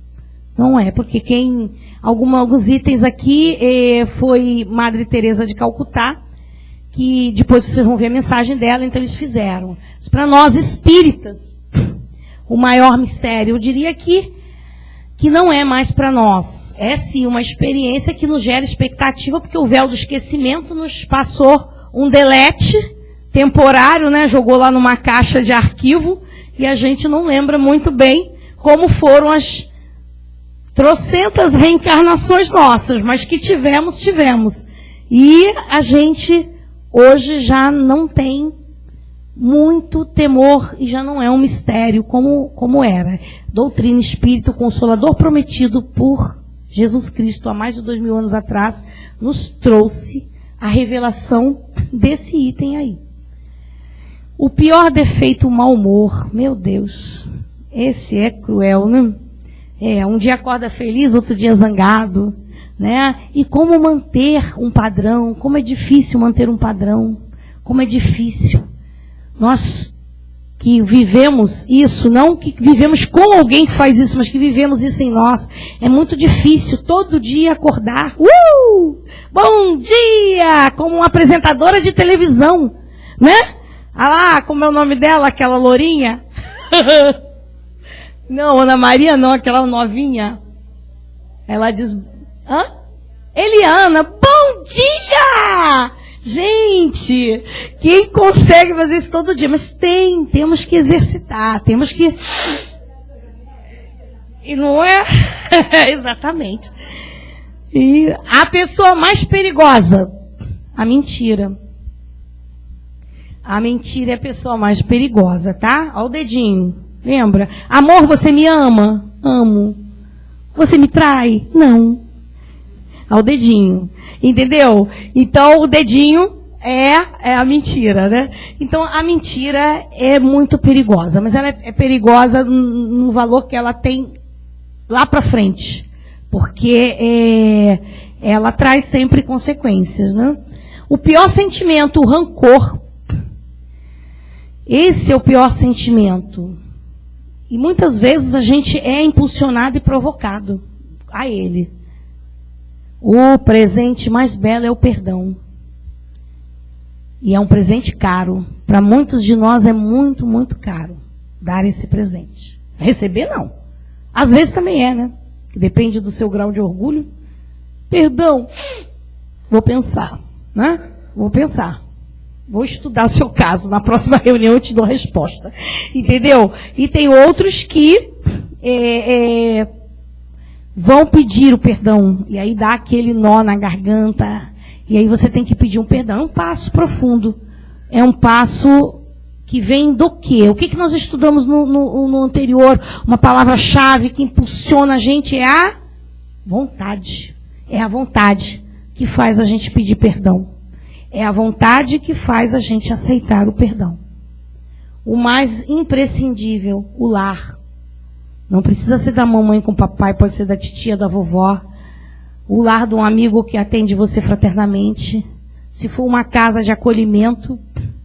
Não é, porque alguns itens aqui foi Madre Teresa de Calcutá, que depois vocês vão ver a mensagem dela, então eles fizeram. Mas para nós espíritas, o maior mistério, eu diria que não é mais para nós. É sim uma experiência que nos gera expectativa, porque o véu do esquecimento nos passou um delete temporário, né? Jogou lá numa caixa de arquivo e a gente não lembra muito bem como foram as trocentas reencarnações nossas, mas que tivemos. E a gente hoje já não tem muito temor e já não é um mistério como era. Doutrina Espírita, o Consolador prometido por Jesus Cristo há mais de 2000 anos atrás, nos trouxe a revelação desse item aí. O pior defeito, o mau humor. Meu Deus, esse é cruel, né? Um dia acorda feliz, outro dia zangado, né? E como manter um padrão? Como é difícil manter um padrão? Como é difícil. Nós que vivemos isso, não que vivemos com alguém que faz isso, mas que vivemos isso em nós, é muito difícil todo dia acordar. Bom dia! Como uma apresentadora de televisão, né? Ah lá, como é o nome dela, aquela lourinha? Não, Ana Maria não, aquela novinha. Ela diz... Eliana, bom dia! Gente, quem consegue fazer isso todo dia? Mas temos que exercitar, temos que... E não é? Exatamente. E a pessoa mais perigosa, a mentira. A mentira é a pessoa mais perigosa, tá? Olha o dedinho, lembra? Amor, você me ama? Amo. Você me trai? Não. Ao dedinho, entendeu? Então, o dedinho é a mentira, né? Então, a mentira é muito perigosa, mas ela é perigosa no valor que ela tem lá para frente, porque ela traz sempre consequências, né? O pior sentimento, o rancor. Esse é o pior sentimento. E muitas vezes a gente é impulsionado e provocado a ele. O presente mais belo é o perdão. E é um presente caro. Para muitos de nós é muito, muito caro dar esse presente. Receber, não. Às vezes também é, né? Depende do seu grau de orgulho. Perdão. Vou pensar, né? Vou pensar. Vou estudar o seu caso. Na próxima reunião eu te dou a resposta. Entendeu? E tem outros que vão pedir o perdão. E aí dá aquele nó na garganta. E aí você tem que pedir um perdão. É um passo profundo. É um passo que vem do quê? O que nós estudamos no anterior? Uma palavra-chave que impulsiona a gente é a vontade. É a vontade que faz a gente pedir perdão. É a vontade que faz a gente aceitar o perdão. O mais imprescindível, o lar. Não precisa ser da mamãe com o papai, pode ser da titia, da vovó. O lar de um amigo que atende você fraternamente. Se for uma casa de acolhimento,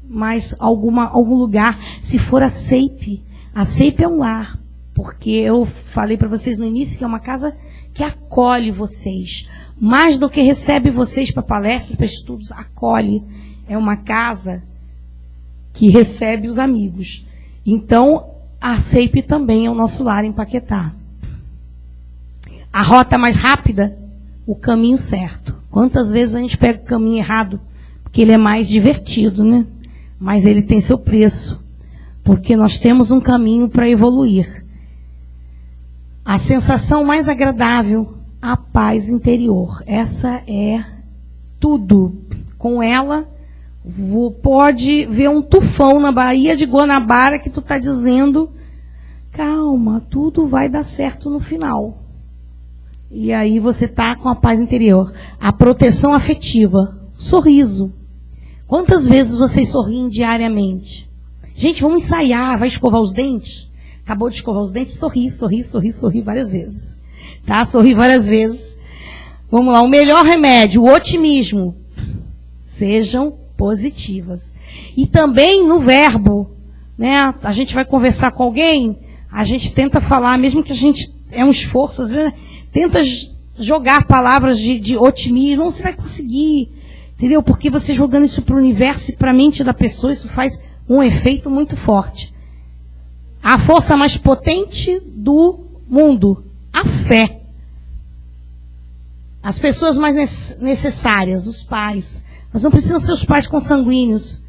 mas algum lugar. Se for a CEIP é um lar. Porque eu falei para vocês no início que é uma casa que acolhe vocês. Mais do que recebe vocês para palestras, para estudos, acolhe. É uma casa que recebe os amigos. Então, a CEIP também é o nosso lar em Paquetá. A rota mais rápida, o caminho certo. Quantas vezes a gente pega o caminho errado? Porque ele é mais divertido, né? Mas ele tem seu preço. Porque nós temos um caminho para evoluir. A sensação mais agradável, a paz interior. Essa é tudo. Com ela, pode ver um tufão na Baía de Guanabara que tu está dizendo, calma, tudo vai dar certo no final. E aí você está com a paz interior. A proteção afetiva, sorriso. Quantas vezes vocês sorriem diariamente? Gente, vamos ensaiar, vai escovar os dentes? Acabou de escovar os dentes, sorri várias vezes. Tá? Sorri várias vezes. Vamos lá, o melhor remédio, o otimismo. Sejam positivas. E também no verbo, né? A gente vai conversar com alguém, a gente tenta falar, mesmo que a gente é um esforço, às vezes, tenta jogar palavras de otimismo, não se vai conseguir, entendeu? Porque você jogando isso para o universo e para a mente da pessoa, isso faz um efeito muito forte. A força mais potente do mundo, a fé. As pessoas mais necessárias, os pais. Mas não precisam ser os pais consanguíneos.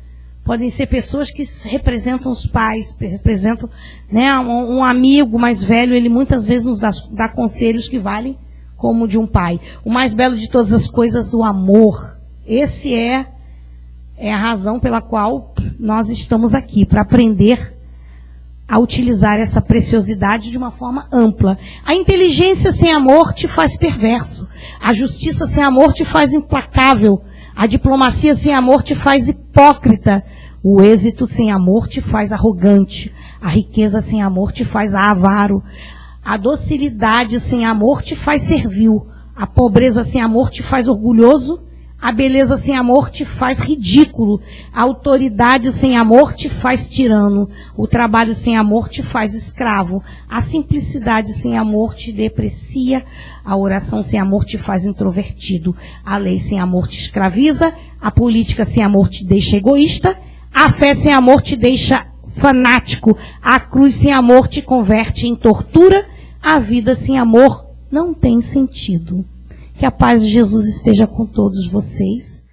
Podem ser pessoas que representam os pais, representam, né, um amigo mais velho, ele muitas vezes nos dá conselhos que valem como de um pai. O mais belo de todas as coisas, o amor. Esse é a razão pela qual nós estamos aqui, para aprender a utilizar essa preciosidade de uma forma ampla. A inteligência sem amor te faz perverso. A justiça sem amor te faz implacável. A diplomacia sem amor te faz hipócrita. O êxito sem amor te faz arrogante. A riqueza sem amor te faz avaro. A docilidade sem amor te faz servil. A pobreza sem amor te faz orgulhoso. A beleza sem amor te faz ridículo. A autoridade sem amor te faz tirano. O trabalho sem amor te faz escravo. A simplicidade sem amor te deprecia. A oração sem amor te faz introvertido. A lei sem amor te escraviza. A política sem amor te deixa egoísta. A fé sem amor te deixa fanático. A cruz sem amor te converte em tortura. A vida sem amor não tem sentido. Que a paz de Jesus esteja com todos vocês.